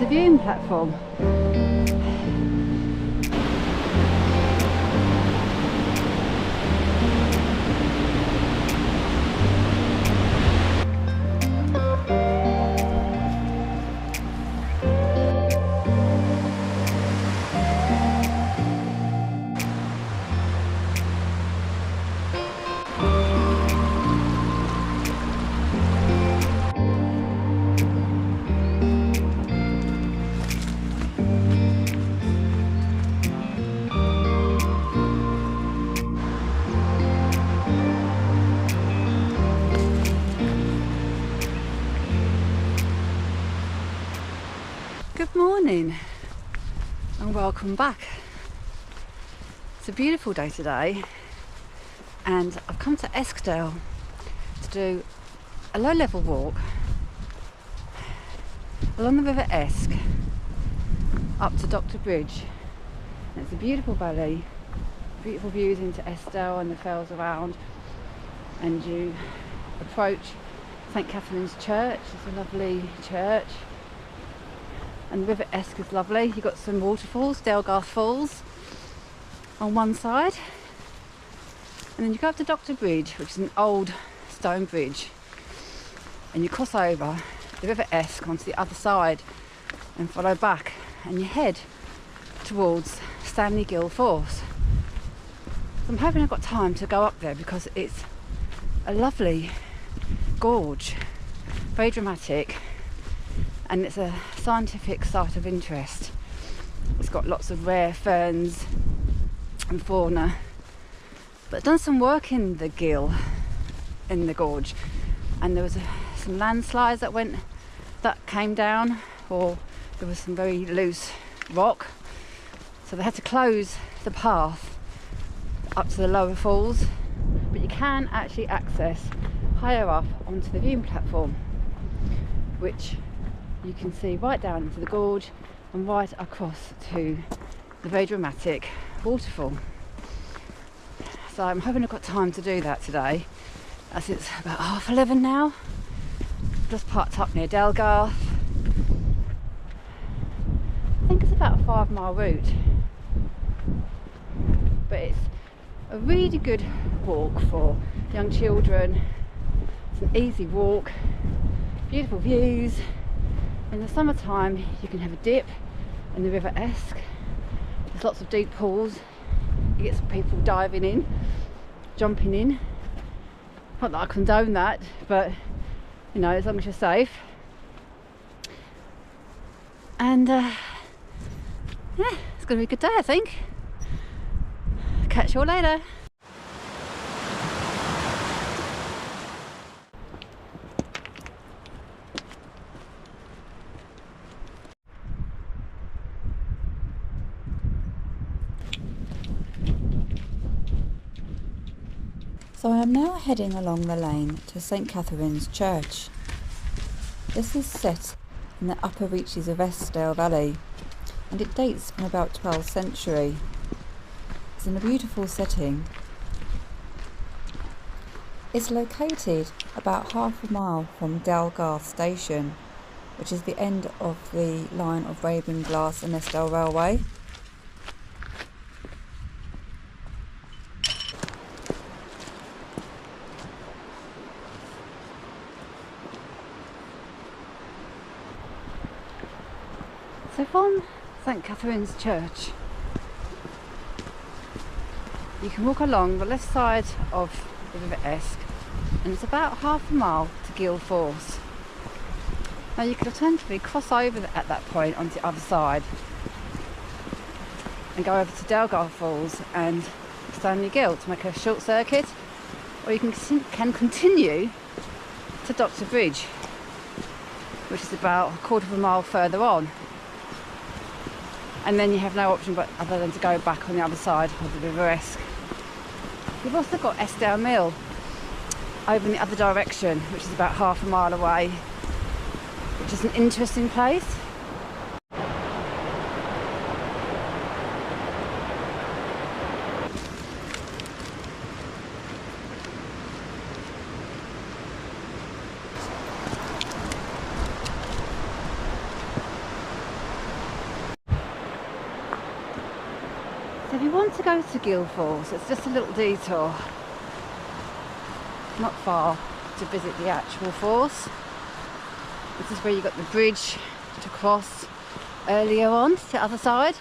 the viewing platform. Good morning and welcome back. It's a beautiful day today and I've come to Eskdale to do a low level walk along the River Esk up to Dr. Bridge. And it's a beautiful valley, beautiful views into Eskdale and the fells around, and you approach St Catherine's Church. It's a lovely church. And the River Esk is lovely. You've got some waterfalls, Dalegarth Falls on one side, and then you go up to Dr. Bridge, which is an old stone bridge, and you cross over the River Esk onto the other side and follow back, and you head towards Stanley Ghyll Force. So I'm hoping I've got time to go up there because it's a lovely gorge, very dramatic, and it's a scientific site of interest. It's got lots of rare ferns and fauna, but I've done some work in the Gill, in the gorge, and there was some landslides that came down, or there was some very loose rock, so they had to close the path up to the lower falls, but you can actually access higher up onto the viewing platform, which you can see right down into the gorge and right across to the very dramatic waterfall. So I'm hoping I've got time to do that today, as it's about 11:30 now. Just parked up near Dalegarth. I think it's about a 5-mile route, but it's a really good walk for young children. It's an easy walk, beautiful views. In the summertime you can have a dip in the River Esk. There's lots of deep pools. You get some people diving in, jumping in. Not that I condone that, but you know, as long as you're safe. And yeah, it's going to be a good day, I think. Catch you all later. So I am now heading along the lane to St Catherine's Church. This is set in the upper reaches of Eskdale Valley, and it dates from about 12th century. It's in a beautiful setting. It's located about half a mile from Dalegarth Station, which is the end of the line of RAVINE and Eskdale Railway. So from St Catherine's Church, you can walk along the left side of the River Esk, and it's about half a mile to Gill Force. Now you could alternatively cross over at that point onto the other side and go over to Dalegarth Falls and Stanley Ghyll to make a short circuit, or you can continue to Dr. Bridge, which is about a quarter of a mile further on. And then you have no option but other than to go back on the other side of the River Esk. You've also got Eskdale Mill over in the other direction, which is about half a mile away, which is an interesting place. want to go to Gill Force, it's just a little detour, not far to visit the actual force. This is where you got the bridge to cross earlier on to the other side.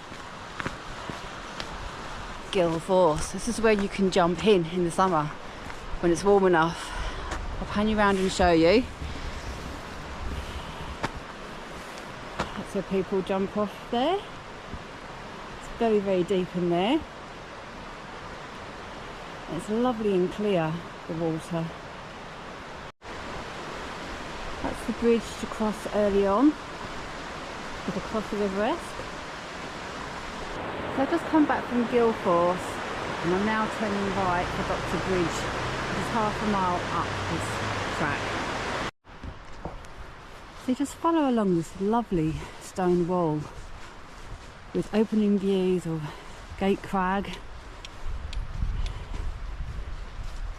Gill Force. This is where you can jump in the summer when it's warm enough. I'll pan you around and show you. That's where people jump off there. It's very, very deep in there. It's lovely and clear, the water. That's the bridge to cross early on, to cross the River Esk. So I've just come back from Gill Force and I'm now turning right for Dr. Bridge, which is half a mile up this track. So you just follow along this lovely stone wall with opening views of Gate Crag.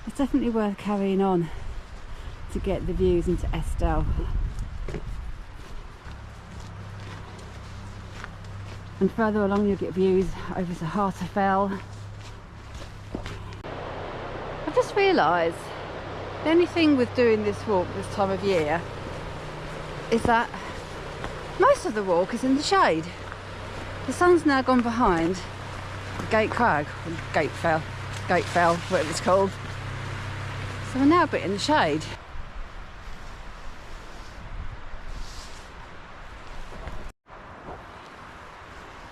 It's definitely worth carrying on to get the views into Eskdale. And further along you'll get views over to WATERFALL. I've just realised the only thing with doing this walk this time of year is that most of the walk is in the shade. The sun's now gone behind the Gate Crag, or Gate Fell, whatever it's called. So we're now a bit in the shade.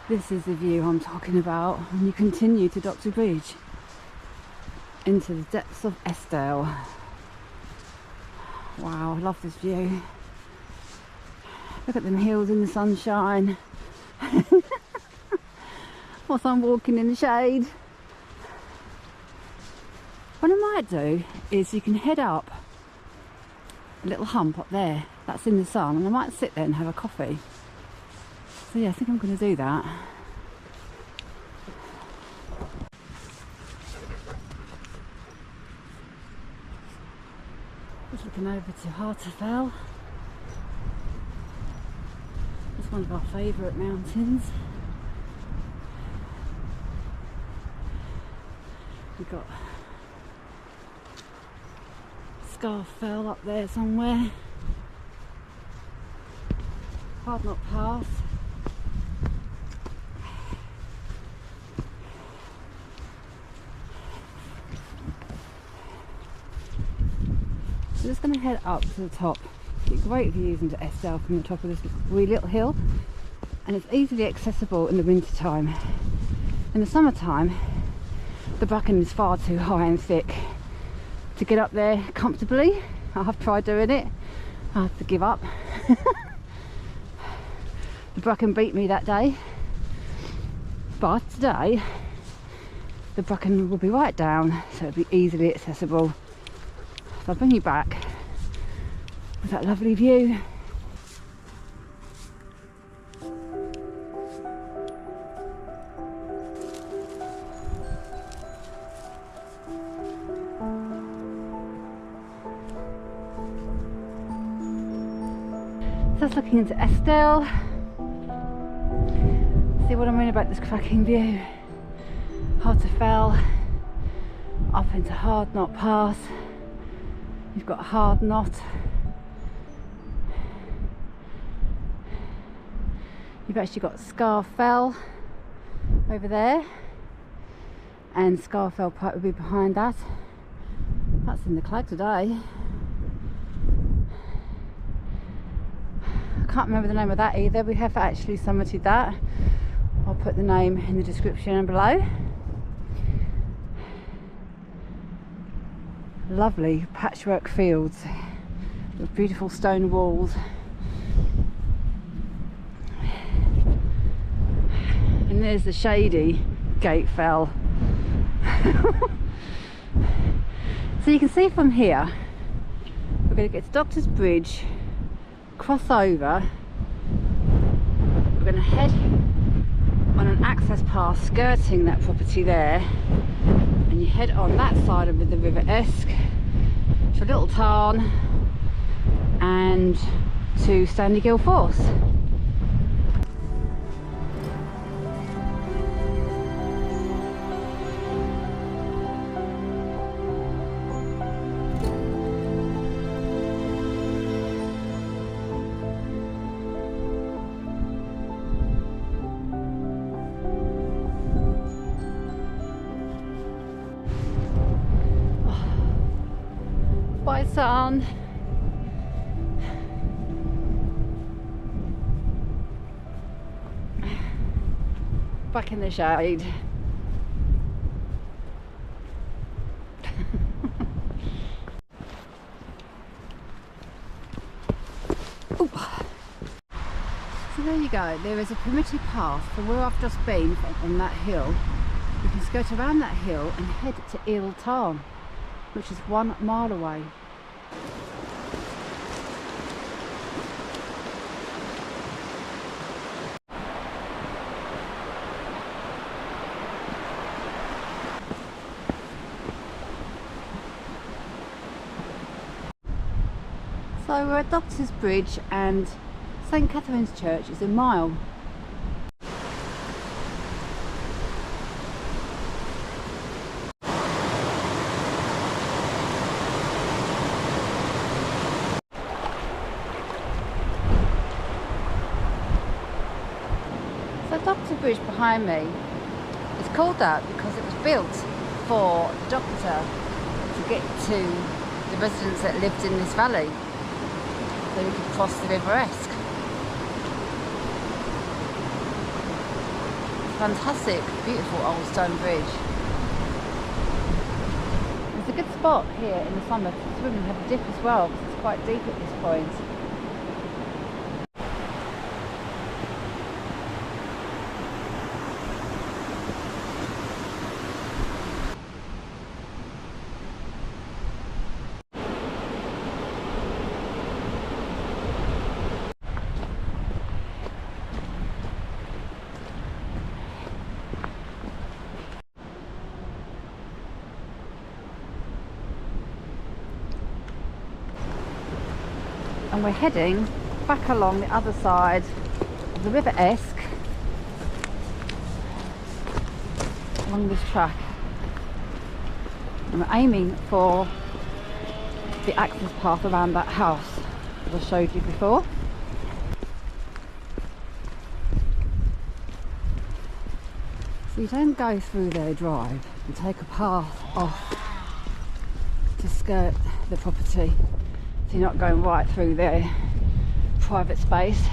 This is the view I'm talking about when you continue to Dr. Bridge into the depths of Eskdale. Wow, I love this view. Look at them hills in the sunshine. Whilst I'm walking in the shade. What I might do is you can head up a little hump up there that's in the sun, and I might sit there and have a coffee. So yeah, I think I'm going to do that. Just looking over to WATERFALL. It's one of our favourite mountains. We've got Fell up there somewhere. Hard Knot Pass. So just going to head up to the top. Get great views into Eskdale from the top of this wee little hill, and it's easily accessible in the winter time. In the summertime the bracken is far too high and thick to get up there comfortably. I have tried doing it, I have to give up. The bracken beat me that day, but today the bracken will be right down, so it'll be easily accessible. So I'll bring you back with that lovely view. Just looking into Eskdale. See what I mean about this cracking view. WATERFALL, up into Hard Knot Pass. You've got Hard Knot. You've actually got Fell over there, and Fell Pipe will be behind that. That's in the Clag today. I can't remember the name of that either. We have actually summited that. I'll put the name in the description below. Lovely patchwork fields with beautiful stone walls. And there's the shady Gate Fell. So you can see from here, we're going to get to Doctor's Bridge, cross over, we're going to head on an access path skirting that property there, and you head on that side of the River Esk to a little tarn and to Stanley Ghyll Force. Bye, son. Back in the shade. So there you go, there is a permitted path from where I've just been on that hill. You can skirt around that hill and head to Eel Tarn, which is 1 mile away. So we're at Doctor's Bridge and St Catherine's Church is a mile. So Doctor Bridge behind me is called that because it was built for the doctor to get to the residents that lived in this valley, so we could cross the River Esk. Fantastic, beautiful old stone bridge. It's a good spot here in the summer to swim and have a dip as well, because it's quite deep at this point. And we're heading back along the other side of the River Esk along this track, and we're aiming for the access path around that house as I showed you before. So you don't go through their drive and take a path off to skirt the property. So you're not going right through their private space.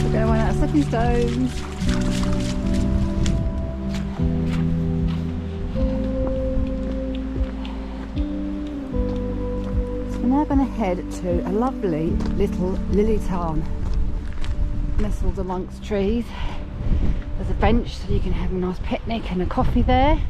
We're going to run out of stepping stones. So we're now going to head to a lovely little lily tarn nestled amongst trees. There's a bench so you can have a nice picnic and a coffee there.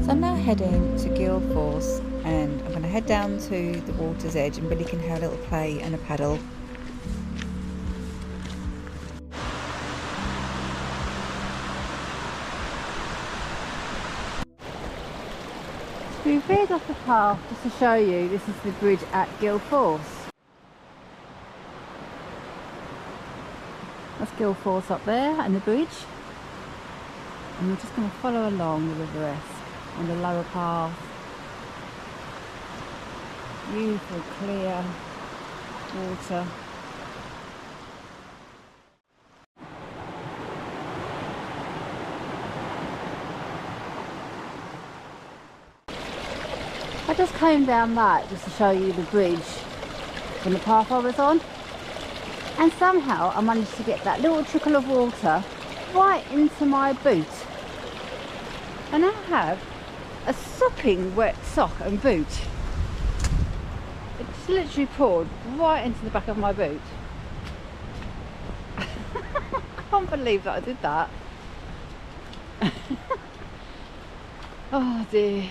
So I'm now heading to Gill Force, and I'm going to head down to the water's edge and Billy can have a little play and a paddle. We veered off the path just to show you this is the bridge at Gill Force. Gill Force up there and the bridge. And we're just going to follow along the River Esk on the lower path. Beautiful, clear water. I just came down that just to show you the bridge from the path I was on, and somehow I managed to get that little trickle of water right into my boot, and I have a sopping wet sock and boot. It just literally poured right into the back of my boot. I can't believe that I did that. Oh dear.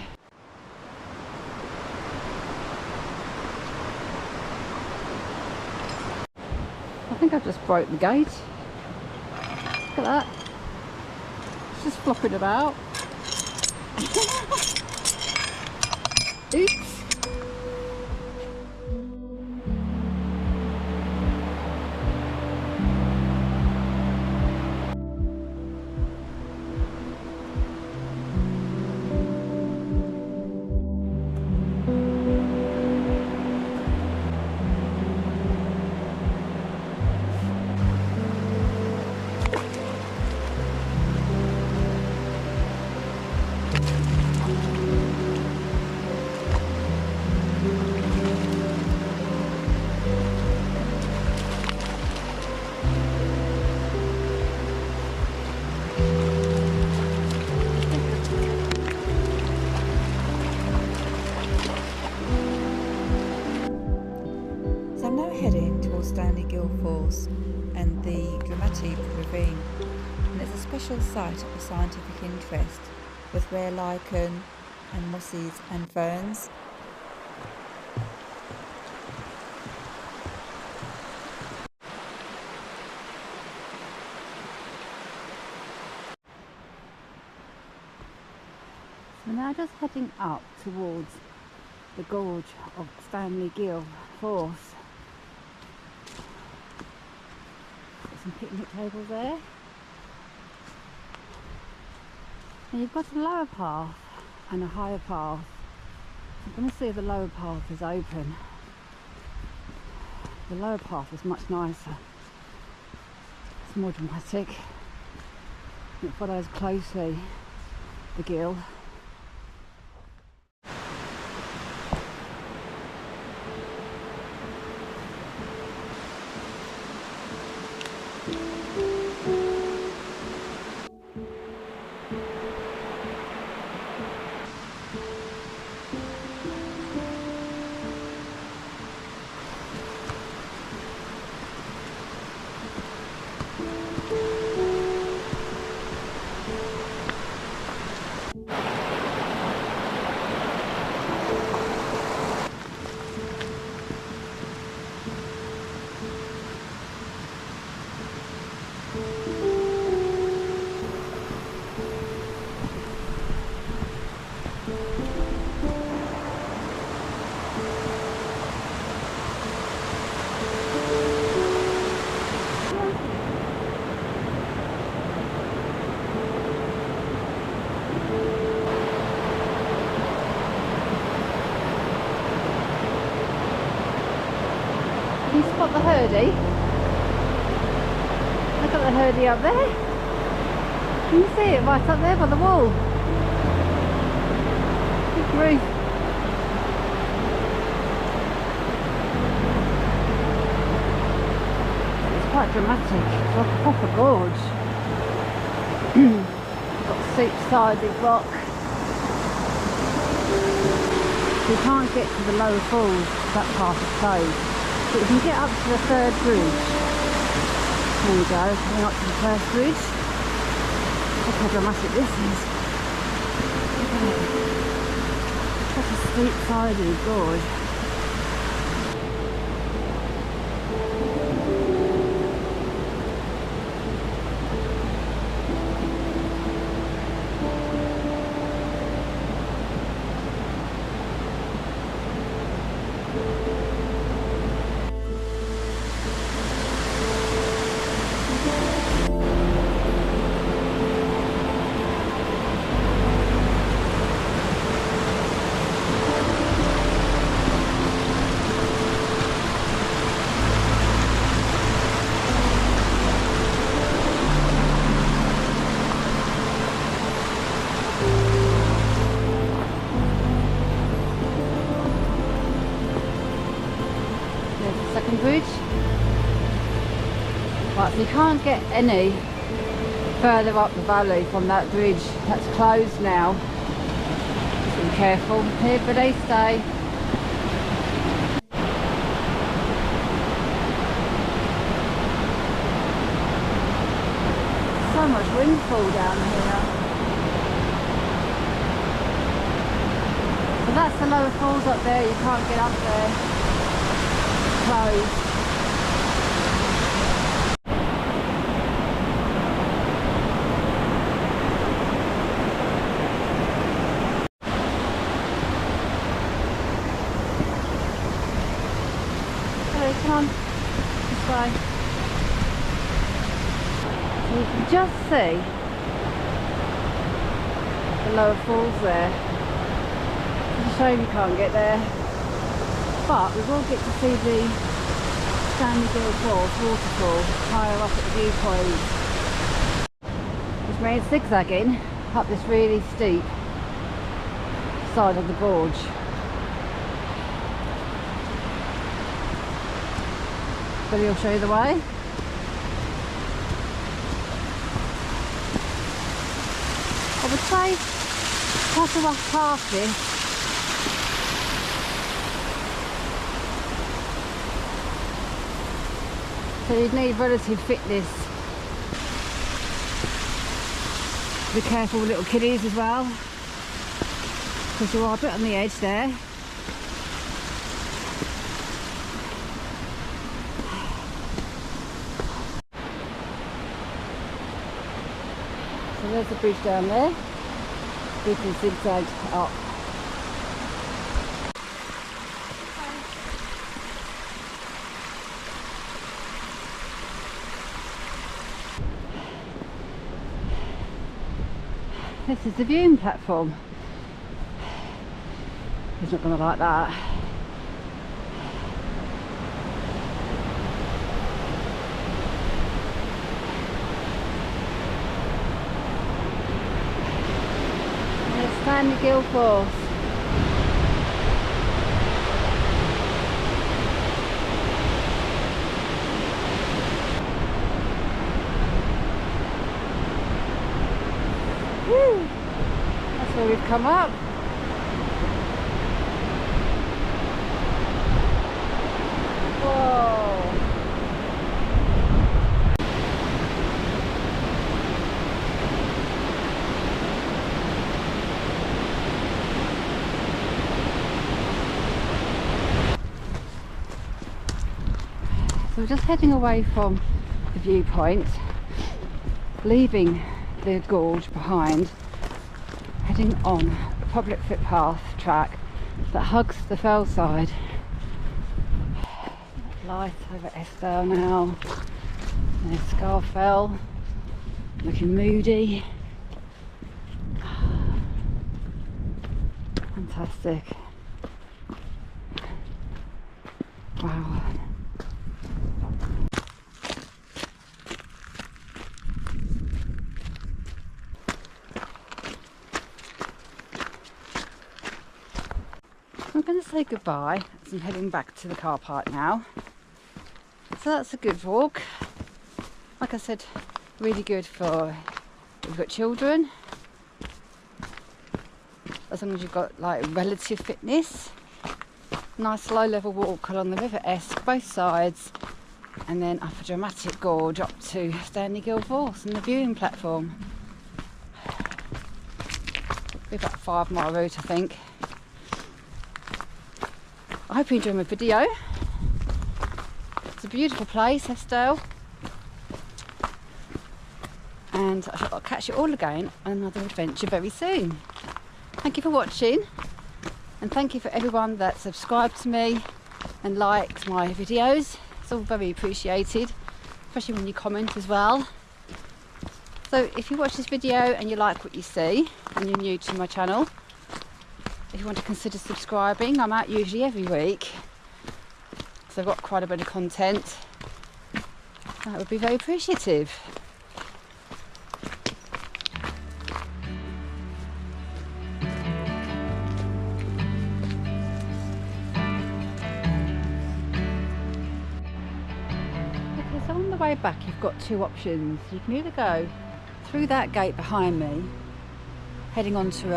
I think I've just broke the gate. Look at that. It's just flopping about. Oops. So I'm now heading towards Stanley Ghyll Force and the dramatic ravine, and it's a special site of scientific interest with rare lichen and mosses and ferns. So now just heading up towards the gorge of Stanley Ghyll Force. Got some picnic tables there. And you've got a lower path and a higher path. I'm going to see if the lower path is open. The lower path is much nicer. It's more dramatic. It follows closely the gill. Can you spot the herdie? Look at the herdie up there. Can you see it right up there by the wall? Good grief. It's quite dramatic. It's like a proper gorge. Got steep-sided rock. You can't get to the lower falls, that part is closed. But you can get up to the third bridge. There we go, coming up to the first bridge. Look how dramatic this is. Look at it. Such a steep-sided gorge. walking bridge. Right, so you can't get any further up the valley from that bridge. That's closed now. Just be careful. Here, but they stay. So much windfall down here. So that's the lower falls up there. You can't get up there. Closed. Come on, this way. So you can just see the lower falls there. It's a shame you can't get there, but we will get to see the Stanley Ghyll Force waterfall higher up at the viewpoint, which means zigzagging up this really steep side of the gorge. But he'll show you the way. I would say quite a rough path this. So you'd need relative fitness. Be careful with little kiddies as well, because you are a bit on the edge there. So there's the bridge down there. We can zigzag up. This is the viewing platform. He's not going to like that. Stanley Ghyll Force. Woo! That's where we've come up. Whoa! So we're just heading away from the viewpoint, leaving the gorge behind, heading on a public footpath track that hugs the fell side. Light over Eskdale now. There's Eskdale, looking moody. Fantastic. Wow. I'm going to say goodbye as I'm heading back to the car park now. So that's a good walk. Like I said, really good for if you've got children, as long as you've got like relative fitness. Nice low level walk along the River Esk, both sides, and then up a dramatic gorge up to Stanley Ghyll Force and the viewing platform. Be about a 5 mile route, I think. I hope you enjoyed my video. It's a beautiful place, Eskdale. And I'll catch you all again on another adventure very soon. Thank you for watching, and thank you for everyone that subscribed to me and liked my videos. It's all very appreciated, especially when you comment as well. So if you watch this video and you like what you see and you're new to my channel, if you want to consider subscribing, I'm out usually every week, so I've got quite a bit of content. That would be very appreciative. the way back you've got two options. You can either go through that gate behind me, heading on to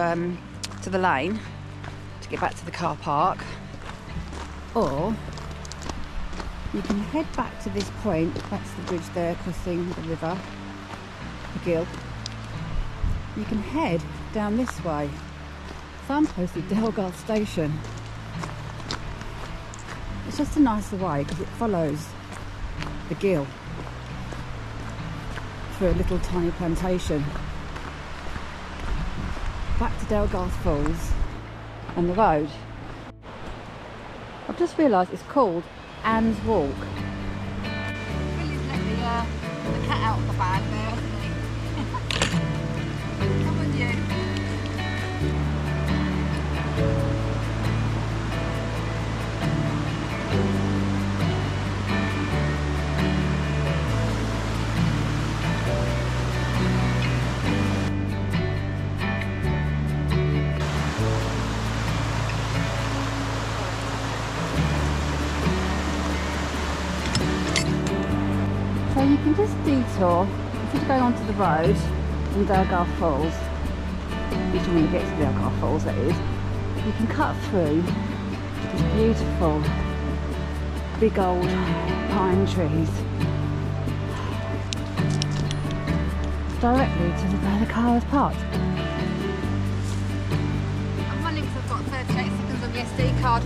the lane to get back to the car park, or you can head back to this point. That's the bridge there crossing the river, the Gill. You can head down this way. Signposted Dalegarth Station. It's just a nicer way because it follows the Gill through a little tiny plantation back to Dalegarth Falls and the road. I've just realised it's called Anne's Walk. Billy's let the cat out of the bag there, hasn't he? Come on, you. So you can just detour, instead of going onto the road in Dalegarth Falls, if you want to get to Dalegarth Falls that is, you can cut through these beautiful big old pine trees directly to where the car is parked. On my links I've got 38 seconds on the SD card.